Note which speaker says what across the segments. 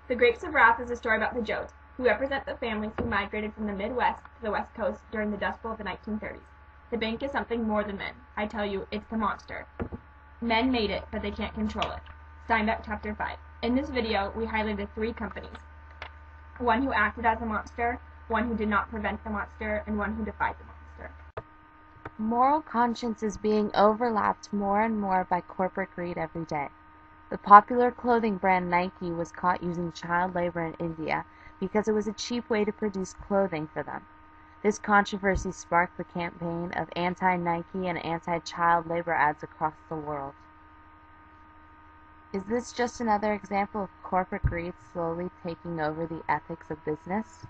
Speaker 1: The Grapes of Wrath is a story about the Joes, who represent the families who migrated from the Midwest to the West Coast during the Dust Bowl of the 1930s. The bank is something more than men. I tell you, it's the monster. Men made it, but they can't control it. Steinbeck Chapter 5. In this video, we highlighted 3 companies. One who acted as a monster, one who did not prevent the monster, and one who defied the monster.
Speaker 2: Moral conscience is being overlapped more and more by corporate greed every day. The popular clothing brand Nike was caught using child labor in India because it was a cheap way to produce clothing for them. This controversy sparked the campaign of anti-Nike and anti-child labor ads across the world. Is this just another example of corporate greed slowly taking over the ethics of business?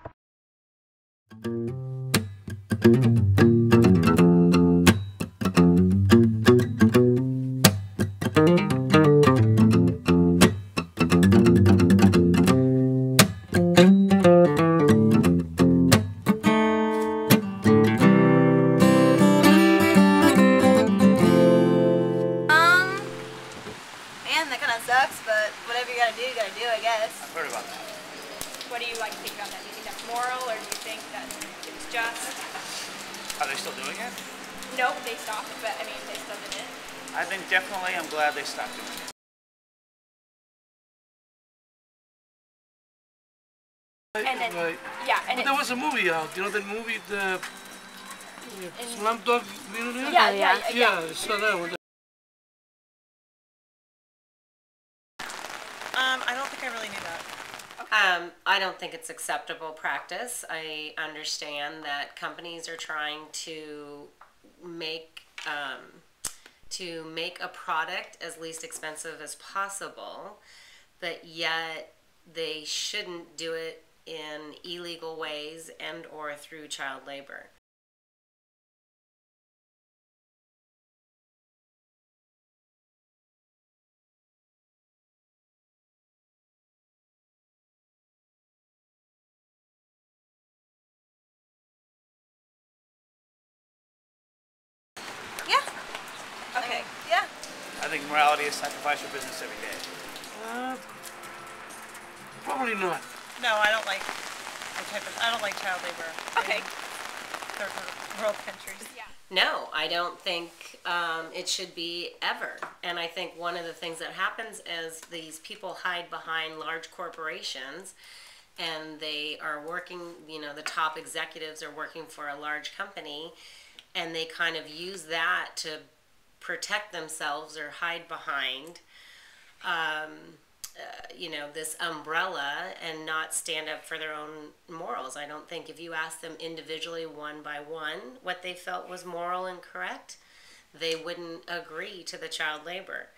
Speaker 3: Man, that kind of sucks, but whatever you gotta do, I guess.
Speaker 4: I've heard about that.
Speaker 1: What do you think about that? Do you think that's moral, or do you think that it's just?
Speaker 4: Are they still doing it?
Speaker 1: Nope, they stopped, but I mean, they still did it.
Speaker 4: I think definitely I'm glad they stopped doing it.
Speaker 1: And then,
Speaker 5: Right.
Speaker 1: yeah, and
Speaker 5: But there was a movie out, you know that movie, the Slumdog Millionaire?
Speaker 1: yeah.
Speaker 5: Yeah, I saw that one.
Speaker 6: I don't think I really knew that.
Speaker 7: I don't think it's acceptable practice. I understand that companies are trying to make a product as least expensive as possible, but yet they shouldn't do it in illegal ways and or through child labor.
Speaker 3: Yeah.
Speaker 1: Okay.
Speaker 3: Yeah.
Speaker 4: I think morality is sacrifice for business every day.
Speaker 5: Probably not.
Speaker 6: No, I don't like I don't like child labor.
Speaker 1: Okay.
Speaker 6: In third world countries.
Speaker 1: Yeah.
Speaker 7: No, I don't think it should be ever. And I think one of the things that happens is these people hide behind large corporations and they are working, the top executives are working for a large company and they kind of use that to protect themselves or hide behind, this umbrella and not stand up for their own morals. I don't think if you ask them individually one by one what they felt was moral and correct, they wouldn't agree to the child labor.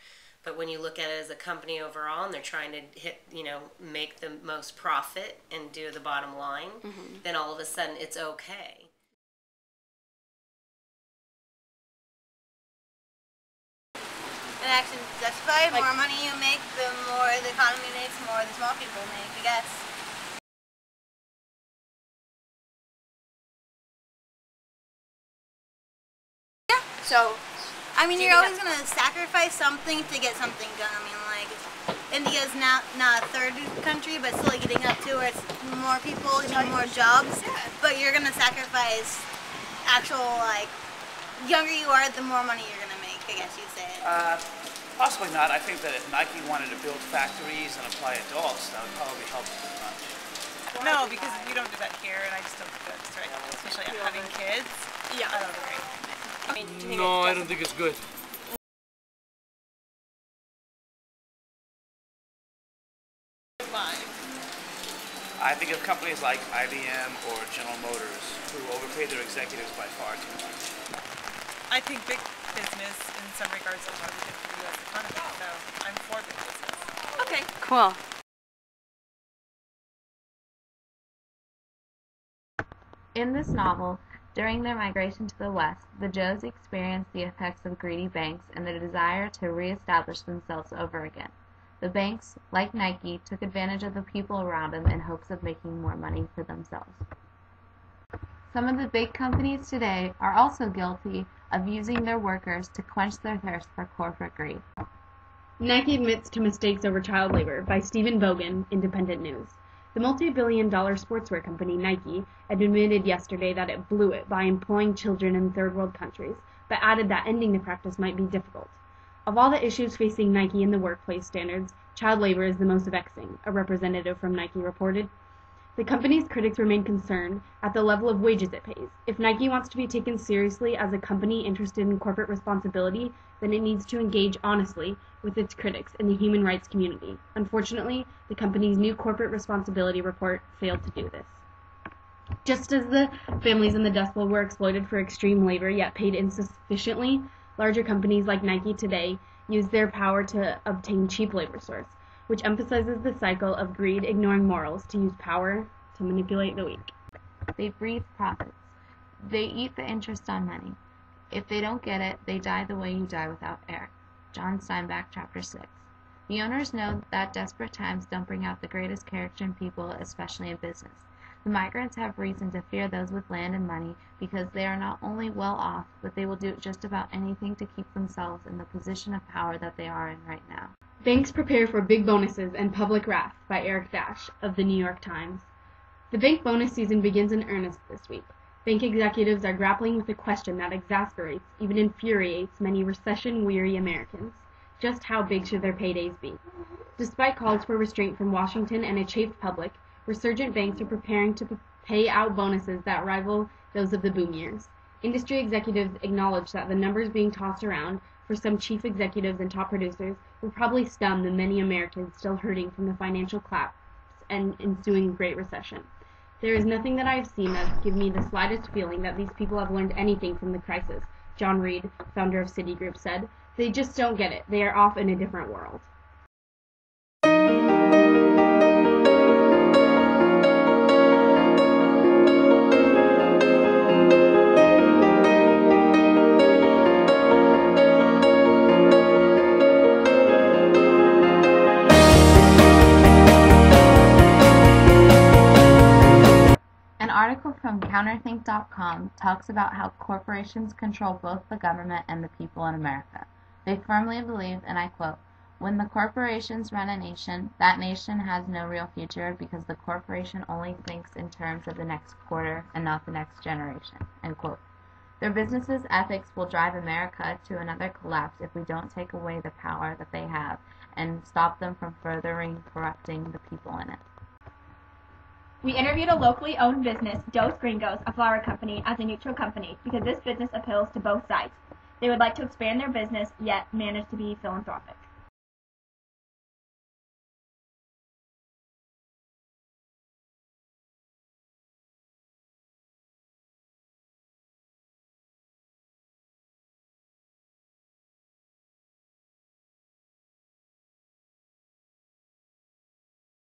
Speaker 7: But when you look at it as a company overall and they're trying to make the most profit and do the bottom line, then all of a sudden it's okay.
Speaker 3: An action justified. The more money you make, the more the economy makes, the more the small people make, I guess. Yeah. So, I mean, you're always gonna sacrifice something to get something done. I mean, like, India's not a third country, but still like, getting up to where it's more people, more jobs. But you're gonna sacrifice actual, like, the younger you are, the more money you're gonna make, I guess you'd say.
Speaker 4: Possibly not. I think that if Nike wanted to build factories and apply adults, that would probably help too much.
Speaker 6: No, because we don't do that here, and I just don't think that's right. Especially having kids.
Speaker 1: Yeah.
Speaker 6: I don't agree.
Speaker 1: I mean, do you think
Speaker 5: No,
Speaker 1: it's
Speaker 5: I don't think it's good.
Speaker 6: Fine.
Speaker 4: I think of companies like IBM or General Motors who overpay their executives by far too much.
Speaker 6: I think big business, in some regards, is probably good for the U.S. economy, so I'm for big business.
Speaker 1: Okay.
Speaker 2: Cool. In this novel, during their migration to the West, the Joes experienced the effects of greedy banks and the desire to reestablish themselves over again. The banks, like Nike, took advantage of the people around them in hopes of making more money for themselves. Some of the big companies today are also guilty of using their workers to quench their thirst for corporate greed.
Speaker 1: Nike admits to mistakes over child labor by Stephen Bogan, Independent News. The multi-billion-dollar sportswear company Nike admitted yesterday that it blew it by employing children in third-world countries, but added that ending the practice might be difficult. Of all the issues facing Nike in the workplace standards, child labor is the most vexing, a representative from Nike reported. The company's critics remain concerned at the level of wages it pays. If Nike wants to be taken seriously as a company interested in corporate responsibility, then it needs to engage honestly with its critics in the human rights community. Unfortunately, the company's new corporate responsibility report failed to do this. Just as the families in the Dust Bowl were exploited for extreme labor yet paid insufficiently, larger companies like Nike today use their power to obtain cheap labor source, which emphasizes the cycle of greed ignoring morals to use power to manipulate the weak.
Speaker 2: They breathe profits. They eat the interest on money. If they don't get it, they die the way you die without air. John Steinbeck, Chapter 6. The owners know that desperate times don't bring out the greatest character in people, especially in business. The migrants have reason to fear those with land and money because they are not only well off, but they will do just about anything to keep themselves in the position of power that they are in right now.
Speaker 1: Banks prepare for big bonuses and public wrath by Eric Dash of the New York Times. The bank bonus season begins in earnest this week. Bank executives are grappling with a question that exasperates, even infuriates many recession-weary Americans. Just how big should their paydays be? Despite calls for restraint from Washington and a chafed public, resurgent banks are preparing to pay out bonuses that rival those of the boom years. Industry executives acknowledge that the numbers being tossed around for some chief executives and top producers will probably stun the many Americans still hurting from the financial collapse and ensuing Great Recession. There is nothing that I have seen that gives me the slightest feeling that these people have learned anything from the crisis, John Reed, founder of Citigroup, said. They just don't get it. They are off in a different world.
Speaker 2: An article from Counterthink.com talks about how corporations control both the government and the people in America. They firmly believe, and I quote, "When the corporations run a nation, that nation has no real future because the corporation only thinks in terms of the next quarter and not the next generation." End quote. Their business's ethics will drive America to another collapse if we don't take away the power that they have and stop them from furthering corrupting the people in it.
Speaker 1: We interviewed a locally owned business, Dos Gringos, a flower company, as a neutral company because this business appeals to both sides. They would like to expand their business, yet manage to be philanthropic.